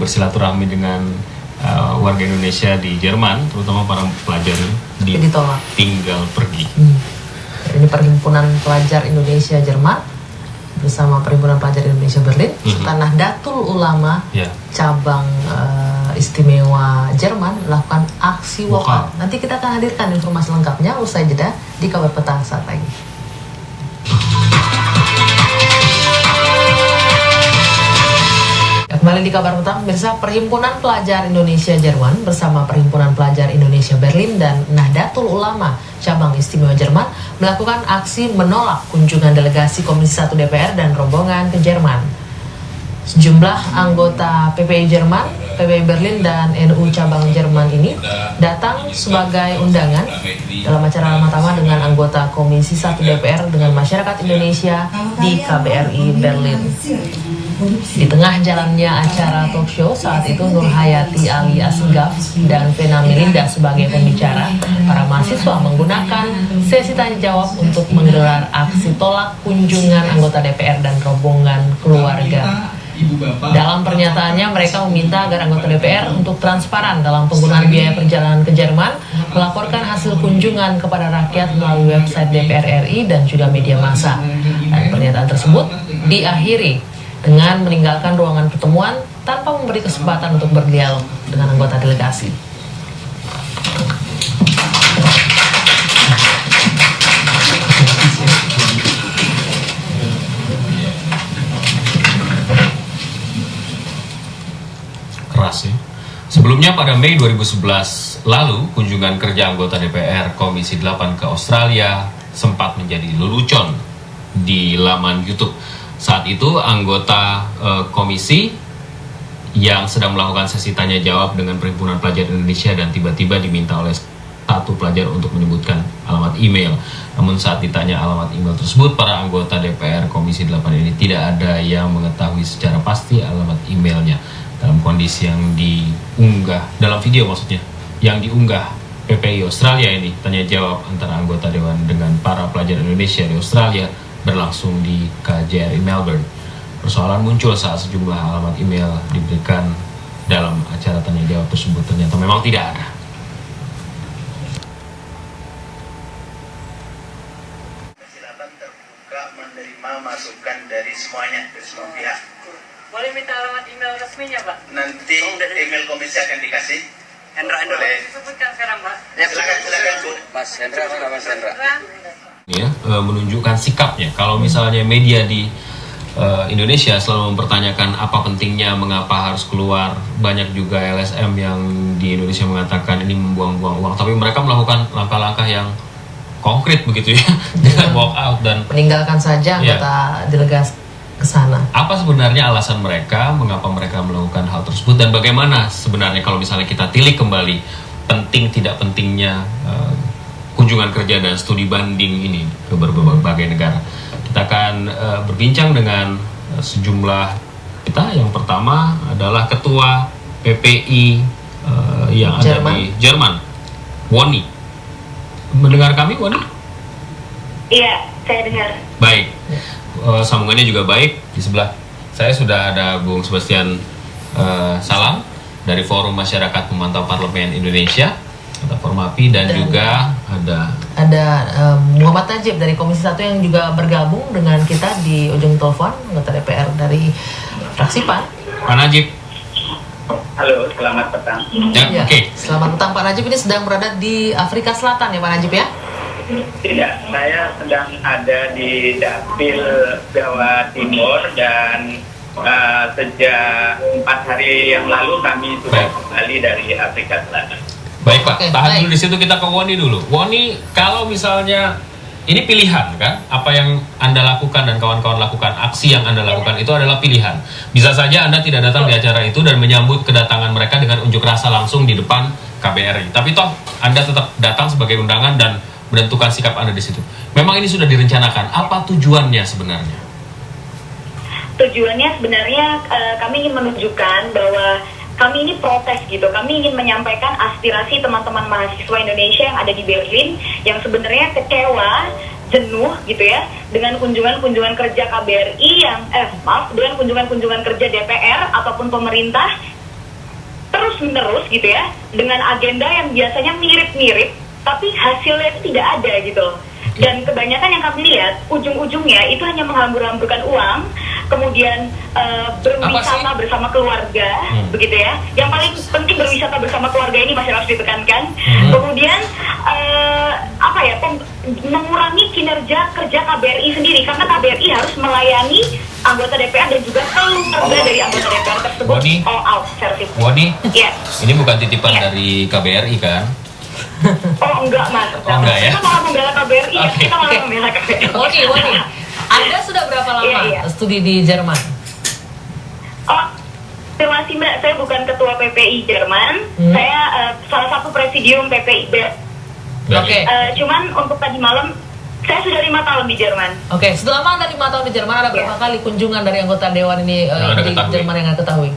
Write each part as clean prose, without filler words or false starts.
bersilaturahmi dengan warga Indonesia di Jerman, terutama para pelajar ditolak tinggal pergi. Ini Perhimpunan Pelajar Indonesia Jerman bersama Perhimpunan Pelajar Indonesia Berlin, Sultan Nahdlatul Ulama cabang istimewa Jerman melakukan aksi walkout. Nanti kita akan hadirkan informasi lengkapnya usai jeda di Kabar Petang saat lagi. Kembali di Kabar Petang, pemirsa. Perhimpunan Pelajar Indonesia Jerman bersama Perhimpunan Pelajar Indonesia Berlin dan Nahdlatul Ulama cabang istimewa Jerman melakukan aksi menolak kunjungan delegasi Komisi 1 DPR dan rombongan ke Jerman. Sejumlah anggota PPI Jerman, PPI Berlin, dan NU cabang Jerman ini datang sebagai undangan dalam acara pertama dengan anggota Komisi 1 DPR dengan masyarakat Indonesia di KBRI Berlin. Di tengah jalannya acara talk show saat itu, Nur Hayati Ali Asgaf dan Vena Melinda sebagai pembicara, para mahasiswa menggunakan sesi tanya jawab untuk menggelar aksi tolak kunjungan anggota DPR dan rombongan keluarga. Dalam pernyataannya, mereka meminta agar anggota DPR untuk transparan dalam penggunaan biaya perjalanan ke Jerman, melaporkan hasil kunjungan kepada rakyat melalui website DPR RI dan juga media massa. Dan pernyataan tersebut diakhiri dengan meninggalkan ruangan pertemuan tanpa memberi kesempatan untuk berdialog dengan anggota delegasi. Keras ya. Sebelumnya pada Mei 2011 lalu, kunjungan kerja anggota DPR Komisi 8 ke Australia sempat menjadi lelucon di laman YouTube. Saat itu anggota komisi yang sedang melakukan sesi tanya jawab dengan Perhimpunan Pelajar Indonesia dan tiba-tiba diminta oleh satu pelajar untuk menyebutkan alamat email. Namun saat ditanya alamat email tersebut, para anggota DPR Komisi 8 ini tidak ada yang mengetahui secara pasti alamat emailnya. Dalam kondisi yang diunggah, dalam video maksudnya, yang diunggah PPI Australia ini, tanya jawab antara anggota Dewan dengan para pelajar Indonesia di Australia berlangsung di KJRI Melbourne. Persoalan muncul saat sejumlah alamat email diberikan dalam acara tanya jawab tersebut ternyata memang tidak ada. Silakan terbuka menerima masukan dari semuanya, dari semua pihak. Boleh minta alamat email resminya, Pak? Nanti email komisi akan dikasih. Hendra. Boleh. Sebutkan sekarang, Pak. Ya, silakan Bu. Mas Hendra, mana Mas Hendra? Ya, menunjukkan sikapnya. Kalau misalnya media di Indonesia selalu mempertanyakan apa pentingnya, mengapa harus keluar, banyak juga LSM yang di Indonesia mengatakan ini membuang-buang uang, tapi mereka melakukan langkah-langkah yang konkret begitu ya, dengan walk out dan Meninggalkan saja anggota delegasi ke sana. apa sebenarnya alasan mereka, mengapa mereka melakukan hal tersebut, dan bagaimana sebenarnya kalau misalnya kita tilik kembali penting tidak pentingnya kunjungan kerja dan studi banding ini ke berbagai negara. Kita akan berbincang dengan sejumlah kita. Yang pertama adalah Ketua PPI yang ada di Jerman, Woni. Mendengar kami, Woni? Iya, saya dengar. Baik, sambungannya juga baik. Di sebelah saya sudah ada Bung Sebastian Salam dari Forum Masyarakat Pemantau Parlemen Indonesia atau Formapi, dan juga ada Muhammad Najib dari Komisi 1 yang juga bergabung dengan kita di ujung telepon, anggota DPR dari fraksi PAN. Pak Najib. Halo, selamat petang. Ya, oke. Selamat petang Pak Najib, ini sedang berada di Afrika Selatan ya Pak Najib ya? Tidak, saya sedang ada di Dapil Jawa Timur dan sejak 4 hari yang lalu kami sudah kembali dari Afrika Selatan. Baik Pak, Oke, tahan baik. dulu di situ, kita ke Woni dulu. Woni, kalau misalnya ini pilihan kan, apa yang Anda lakukan dan kawan-kawan lakukan, aksi yang Anda lakukan itu adalah pilihan. Bisa saja Anda tidak datang di acara itu dan menyambut kedatangan mereka dengan unjuk rasa langsung di depan KBRI. Tapi toh Anda tetap datang sebagai undangan dan menentukan sikap Anda di situ. Memang ini sudah direncanakan. Apa tujuannya sebenarnya? Tujuannya sebenarnya kami ingin menunjukkan bahwa kami ini protes gitu. Kami ingin menyampaikan aspirasi teman-teman mahasiswa Indonesia yang ada di Berlin yang sebenarnya kecewa, jenuh gitu ya dengan kunjungan-kunjungan kerja KBRI yang dengan kunjungan-kunjungan kerja DPR ataupun pemerintah terus-menerus gitu ya, dengan agenda yang biasanya mirip-mirip, tapi hasilnya itu tidak ada gitu loh. Dan kebanyakan yang kami lihat, ujung-ujungnya itu hanya menghambur-hamburkan uang, kemudian berwisata bersama keluarga, begitu ya. Yang paling penting berwisata bersama keluarga ini masih harus ditekankan. Kemudian mengurangi kinerja kerja KBRI sendiri, karena KBRI harus melayani anggota DPR dan juga keluarga dari anggota DPR tersebut all out service. Woni, Yes. ini bukan titipan dari KBRI kan? Oh enggak mas, Oh, enggak ya? kita malah membela KBRI, ya. Oke. Kita malah membela KBRI. Woni, Anda sudah berapa lama Iya. studi di Jerman? Oh, terima kasih Mbak, saya bukan ketua PPI Jerman, saya salah satu presidium PPI. Oke. Cuman untuk tadi malam, saya sudah 5 tahun di Jerman. Oke, selama Anda 5 tahun di Jerman, ada berapa kali kunjungan dari anggota Dewan ini Yang Anda di ketahui? Jerman yang Anda ketahui?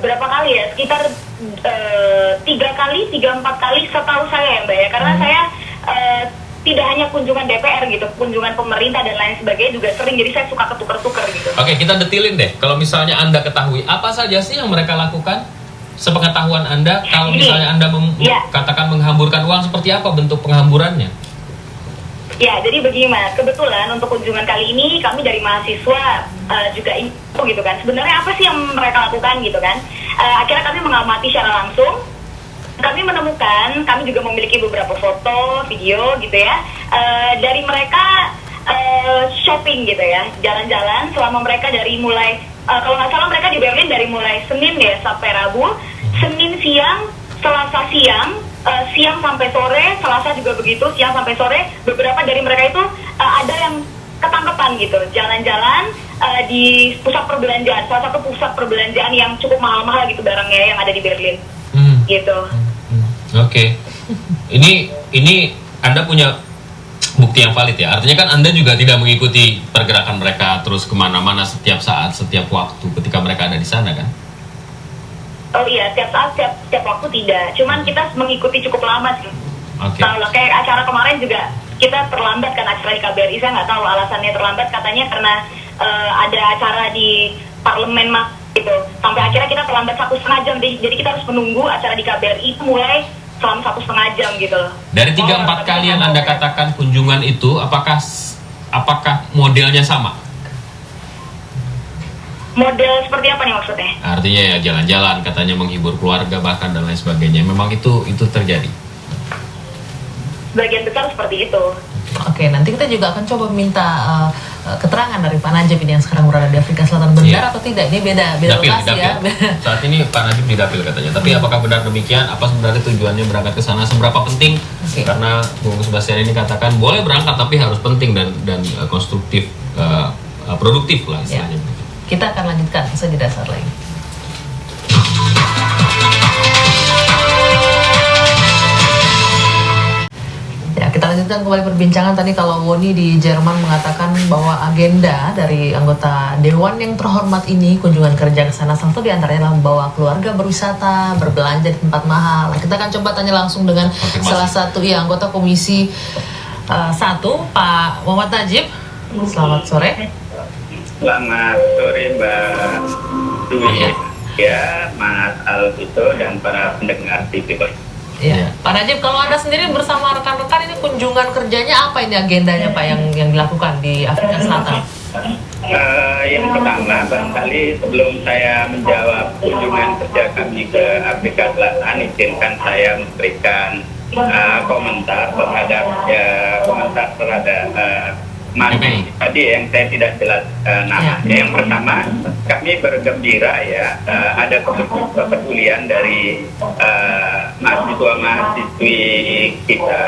Berapa kali ya? Sekitar 3-4 kali setahu saya ya Mbak ya. Karena saya tidak hanya kunjungan DPR gitu, kunjungan pemerintah dan lain sebagainya juga sering. Jadi saya suka ketuker-tuker gitu. Oke, kita detilin deh. Kalau misalnya Anda ketahui, apa saja sih yang mereka lakukan? Sepengetahuan Anda, kalau Gini, misalnya Anda ya. katakan menghamburkan uang, seperti apa bentuk penghamburannya? Ya, jadi begini Mas, kebetulan untuk kunjungan kali ini kami dari mahasiswa juga info gitu kan. Sebenarnya apa sih yang mereka lakukan gitu kan? Akhirnya kami mengamati secara langsung. Kami menemukan, kami juga memiliki beberapa foto, video gitu ya. Dari mereka shopping gitu ya, jalan-jalan selama mereka dari mulai, kalau nggak salah mereka di Berlin dari mulai Senin ya sampai Rabu, Senin siang, Selasa siang, siang sampai sore, Selasa juga begitu, siang sampai sore. Beberapa dari mereka itu ada yang ketangkepan gitu, jalan-jalan di pusat perbelanjaan, salah satu pusat perbelanjaan yang cukup mahal-mahal gitu barangnya yang ada di Berlin, gitu. Oke. Ini Anda punya bukti yang valid ya. Artinya kan Anda juga tidak mengikuti pergerakan mereka terus kemana-mana setiap saat, setiap waktu ketika mereka ada di sana kan? Oh iya, setiap saat, setiap waktu tidak. Cuman kita mengikuti cukup lama sih. Oke. Tahu lah, kayak acara kemarin juga kita terlambat kan acara di KBRI. Saya nggak tahu alasannya terlambat, katanya karena ada acara di parlemen gitu. Sampai akhirnya kita terlambat 1,5 jam. Jadi kita harus menunggu acara di KBRI itu mulai selama 1,5 jam gitu loh. Dari 3-4 kali yang Anda katakan kunjungan itu, apakah modelnya sama? Model seperti apa nih maksudnya? Artinya ya jalan-jalan, katanya menghibur keluarga bahkan dan lain sebagainya. Memang itu terjadi. Sebagian besar seperti itu. Oke, nanti kita juga akan coba minta keterangan dari Pak Najib ini yang sekarang berada di Afrika Selatan, benar atau tidak? Ini beda Dapil, lokasi ya. Saat ini Pak Najib di Dapil katanya. Tapi apakah benar demikian? Apa sebenarnya tujuannya berangkat ke sana? Seberapa penting? Oke. Karena Bung Sebastian ini katakan boleh berangkat tapi harus penting dan konstruktif, produktif lah istilahnya. Kita akan lanjutkan sejenak saat lagi. Ya, kita lanjutkan kembali perbincangan. Tadi kalau Woni di Jerman mengatakan bahwa agenda dari anggota Dewan yang terhormat ini kunjungan kerja ke sana, salah satu diantaranya adalah membawa keluarga berwisata, berbelanja di tempat mahal. Kita akan coba tanya langsung dengan salah satu anggota Komisi 1, Pak Muhammad Najib. Selamat sore. Selamat sore Mbak Dwi, ya Mas Alvito dan para pendengar TV. Ya, Pak Najib, kalau Anda sendiri bersama rekan-rekan ini kunjungan kerjanya apa ini agendanya Pak yang dilakukan di Afrika Selatan? Yang pertama, barangkali sebelum saya menjawab kunjungan kerja kami ke Afrika Selatan, izinkan saya memberikan komentar terhadap Mas tadi yang saya tidak jelas namanya. Yang pertama, kami bergembira ya ada kepedulian dari mahasiswa-mahasiswi kita.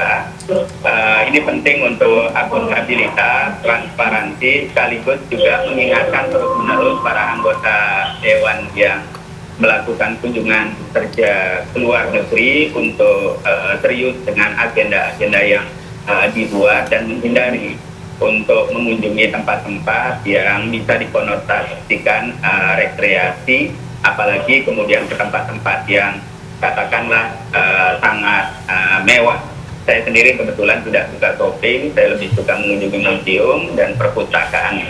Ini penting untuk akuntabilitas, transparansi, sekaligus juga mengingatkan terus-menerus para anggota Dewan yang melakukan kunjungan kerja ke luar negeri untuk serius dengan agenda-agenda yang dibuat dan menghindari untuk mengunjungi tempat-tempat yang bisa dikonotasikan rekreasi, apalagi kemudian ke tempat-tempat yang katakanlah sangat mewah. Saya sendiri kebetulan tidak suka shopping, saya lebih suka mengunjungi museum dan perpustakaan.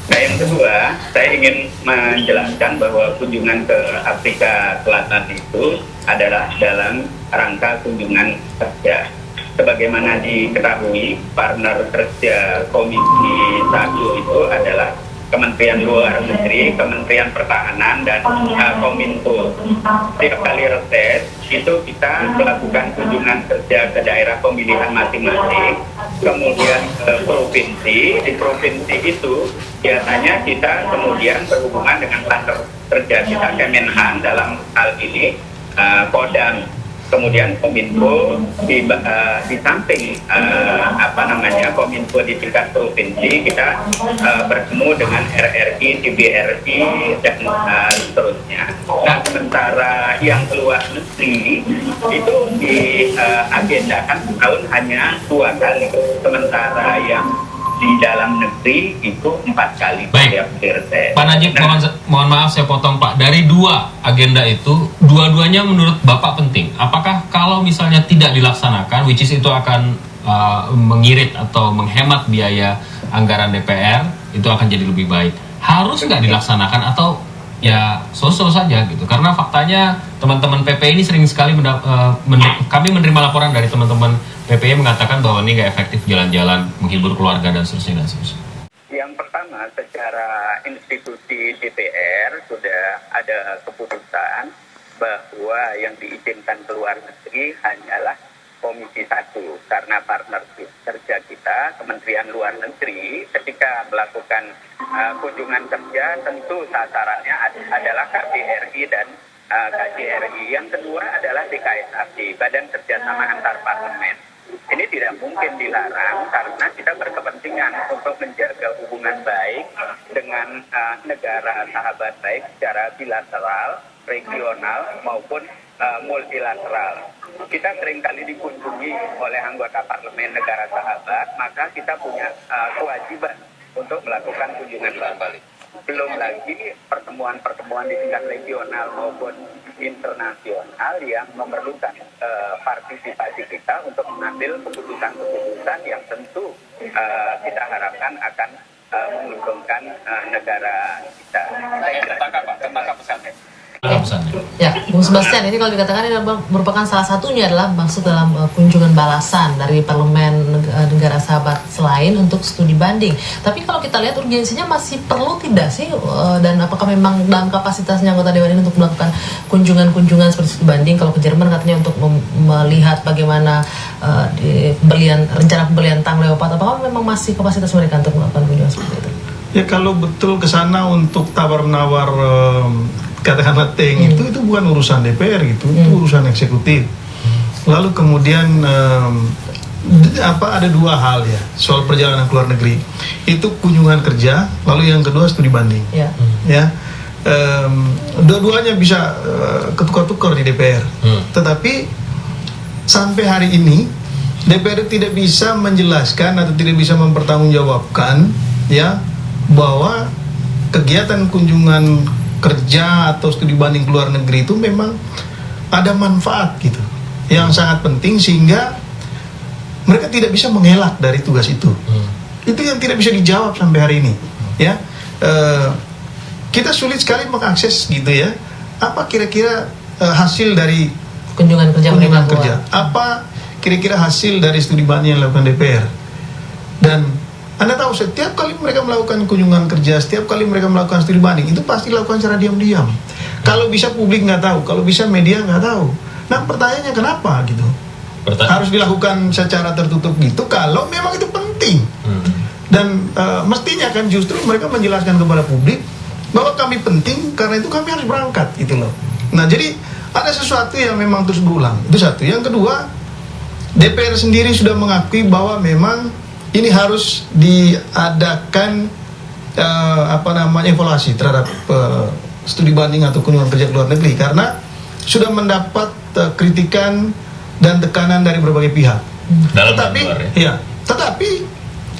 Nah, yang kedua, saya ingin menjelaskan bahwa kunjungan ke Afrika Selatan itu adalah dalam rangka kunjungan kerja. Sebagaimana diketahui, partner kerja Komisi 1 itu adalah Kementerian Luar Negeri, Kementerian Pertahanan, dan Kominfo. Setiap kali reses, itu kita melakukan kunjungan kerja ke daerah pemilihan masing-masing, kemudian ke provinsi. Di provinsi itu biasanya kita kemudian berhubungan dengan partner kerja kita, Kemenhan dalam hal ini, Kodam. Kemudian Kominfo di samping Kominfo di tingkat provinsi, kita bertemu dengan RRI, TBRI, dan seterusnya. Nah, sementara yang keluar negeri itu diagendakan tahun hanya 2 kali, sementara yang di dalam negeri itu 4 kali. Baik, reses. Pak Najib, mohon maaf saya potong Pak. Dari 2 agenda itu, dua-duanya menurut Bapak penting. Apakah kalau misalnya tidak dilaksanakan, which is itu akan mengirit atau menghemat biaya anggaran DPR, itu akan jadi lebih baik? Harus nggak dilaksanakan atau ya so-so saja gitu? Karena faktanya teman-teman PP ini sering sekali kami menerima laporan dari teman-teman PPI mengatakan bahwa ini nggak efektif jalan-jalan, menghibur keluarga dan seterusnya dan seterusnya. Yang pertama, secara institusi DPR sudah ada keputusan bahwa yang diizinkan keluar negeri hanyalah Komisi 1, karena partner kerja kita, Kementerian Luar Negeri, ketika melakukan kunjungan kerja, tentu sasarannya adalah KBRI dan KJRI. Yang kedua adalah BKSAP, Badan Kerjasama Antar Parlemen. Ini tidak mungkin dilarang karena kita berkepentingan untuk menjaga hubungan baik dengan negara sahabat baik secara bilateral, regional maupun multilateral. Kita seringkali dikunjungi oleh anggota parlemen negara sahabat, maka kita punya kewajiban untuk melakukan kunjungan balik. Belum lagi pertemuan-pertemuan di tingkat regional maupun internasional yang memerlukan partisipasi kita untuk mengambil keputusan-keputusan yang tentu kita harapkan akan menguntungkan negara kita. Saya kira Pak, pesannya. Ya, Bung Sebastian, ini kalau dikatakan ini merupakan salah satunya adalah masuk dalam kunjungan balasan dari parlemen negara sahabat selain untuk studi banding. Tapi kalau kita lihat urgensinya masih perlu tidak sih, dan apakah memang dalam kapasitasnya anggota Dewan ini untuk melakukan kunjungan-kunjungan seperti studi banding? Kalau ke Jerman katanya untuk melihat bagaimana rencana pembelian tank Leopard, apakah memang masih kapasitas mereka untuk melakukan kunjungan seperti itu? Ya, kalau betul ke sana untuk tawar-menawar katakanlah tank itu bukan urusan DPR gitu, itu urusan eksekutif. Lalu kemudian ada 2 hal ya soal perjalanan ke luar negeri. Itu kunjungan kerja, lalu yang kedua studi banding. Ya. Dua-duanya bisa ketukar-tukar di DPR. Tetapi sampai hari ini DPR tidak bisa menjelaskan atau tidak bisa mempertanggungjawabkan ya bahwa kegiatan kunjungan kerja atau studi banding ke luar negeri itu memang ada manfaat gitu yang sangat penting sehingga mereka tidak bisa mengelak dari tugas itu. Itu yang tidak bisa dijawab sampai hari ini ya. Kita sulit sekali mengakses gitu ya, apa kira-kira hasil dari kunjungan kerja, apa kira-kira hasil dari studi banding yang dilakukan DPR. Dan Anda tahu setiap kali mereka melakukan kunjungan kerja, setiap kali mereka melakukan studi banding, itu pasti dilakukan secara diam-diam. Kalau bisa publik nggak tahu, kalau bisa media nggak tahu. Nah, pertanyaannya kenapa gitu? Harus dilakukan secara tertutup gitu kalau memang itu penting. Dan mestinya kan justru mereka menjelaskan kepada publik bahwa kami penting karena itu kami harus berangkat gitu loh. Nah, jadi ada sesuatu yang memang terus berulang. Itu satu. Yang kedua, DPR sendiri sudah mengakui bahwa memang ini harus diadakan evaluasi terhadap studi banding atau kunjungan kerja ke luar negeri karena sudah mendapat kritikan dan tekanan dari berbagai pihak. Tetapi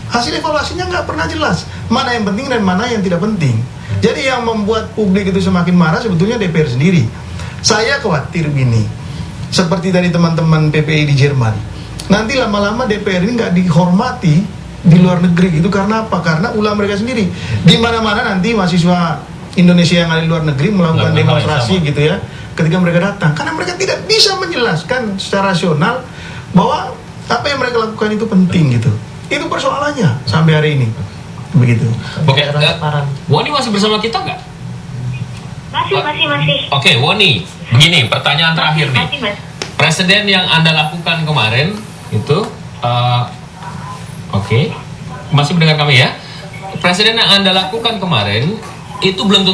hasil evaluasinya nggak pernah jelas mana yang penting dan mana yang tidak penting. Jadi yang membuat publik itu semakin marah sebetulnya DPR sendiri. Saya khawatir begini, seperti tadi teman-teman PPI di Jerman. Nanti lama-lama DPR ini nggak dihormati di luar negeri. Itu karena apa? Karena ulah mereka sendiri. Di mana-mana nanti mahasiswa Indonesia yang ada di luar negeri melakukan demonstrasi gitu ya, ketika mereka datang, karena mereka tidak bisa menjelaskan secara rasional bahwa apa yang mereka lakukan itu penting gitu. Itu persoalannya sampai hari ini. Begitu. Oke, Transparan. Woni masih bersama kita nggak? Masih. Oke, Woni, begini pertanyaan terakhir nih. Masih, Mas. Presiden yang Anda lakukan kemarin itu, oke, masih mendengar kami ya? Presiden yang Anda lakukan kemarin itu belum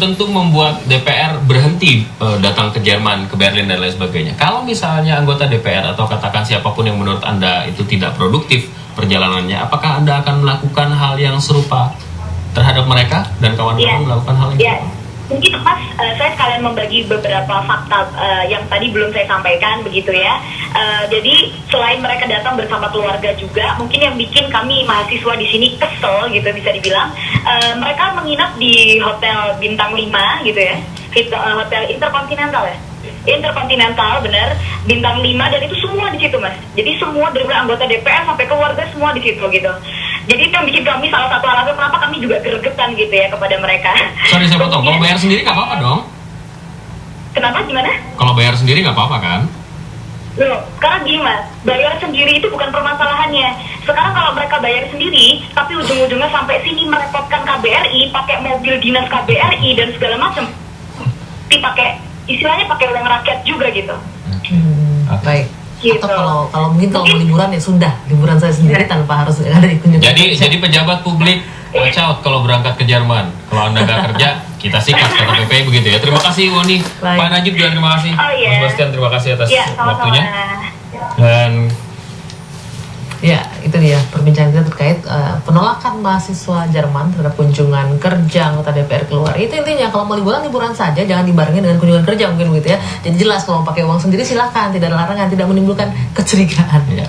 tentu membuat DPR berhenti datang ke Jerman, ke Berlin dan lain sebagainya. Kalau misalnya anggota DPR atau katakan siapapun yang menurut Anda itu tidak produktif perjalanannya, apakah Anda akan melakukan hal yang serupa terhadap mereka dan kawan-kawan melakukan hal yang serupa? Mungkin Mas, saya sekalian membagi beberapa fakta yang tadi belum saya sampaikan begitu ya. Jadi selain mereka datang bersama keluarga juga, mungkin yang bikin kami mahasiswa di sini kesel gitu bisa dibilang, mereka menginap di hotel bintang 5 gitu ya, hotel Intercontinental ya. Intercontinental benar, bintang 5, dan itu semua di situ Mas. Jadi semua dari anggota DPR sampai keluarga semua di situ gitu. Jadi itu yang bikin kami salah satu alasan kenapa kami juga gregetan gitu ya kepada mereka. Sorry saya potong, kalau bayar sendiri nggak apa-apa dong? Kenapa, gimana? Kalau bayar sendiri nggak apa-apa kan? Loh, sekarang gini Mas, bayar sendiri itu bukan permasalahannya. Sekarang kalau mereka bayar sendiri, tapi ujung-ujungnya sampai sini merepotkan KBRI, pakai mobil dinas KBRI dan segala macam, dipakai istilahnya pakai uang rakyat juga gitu. Baik. Gitu. Atau kalau mungkin mau liburan ya sudah liburan saya sendiri tanpa harus ada kunjungan. Jadi pejabat publik watch out kalau berangkat ke Jerman. Kalau Anda nggak kerja, kita sikat kata PPI begitu ya. Terima kasih Woni. Baik. Pak Najib juga terima kasih. Oh, iya. Mas Bastian terima kasih atas Ya, sama-sama. waktunya. Dan Ya, itu dia perbincangan kita terkait penolakan mahasiswa Jerman terhadap kunjungan kerja anggota DPR keluar. Itu intinya, kalau mau liburan saja, jangan dibarengi dengan kunjungan kerja mungkin begitu ya. Jadi jelas kalau mau pakai uang sendiri silahkan, tidak ada larangan, tidak menimbulkan kecurigaan. ya.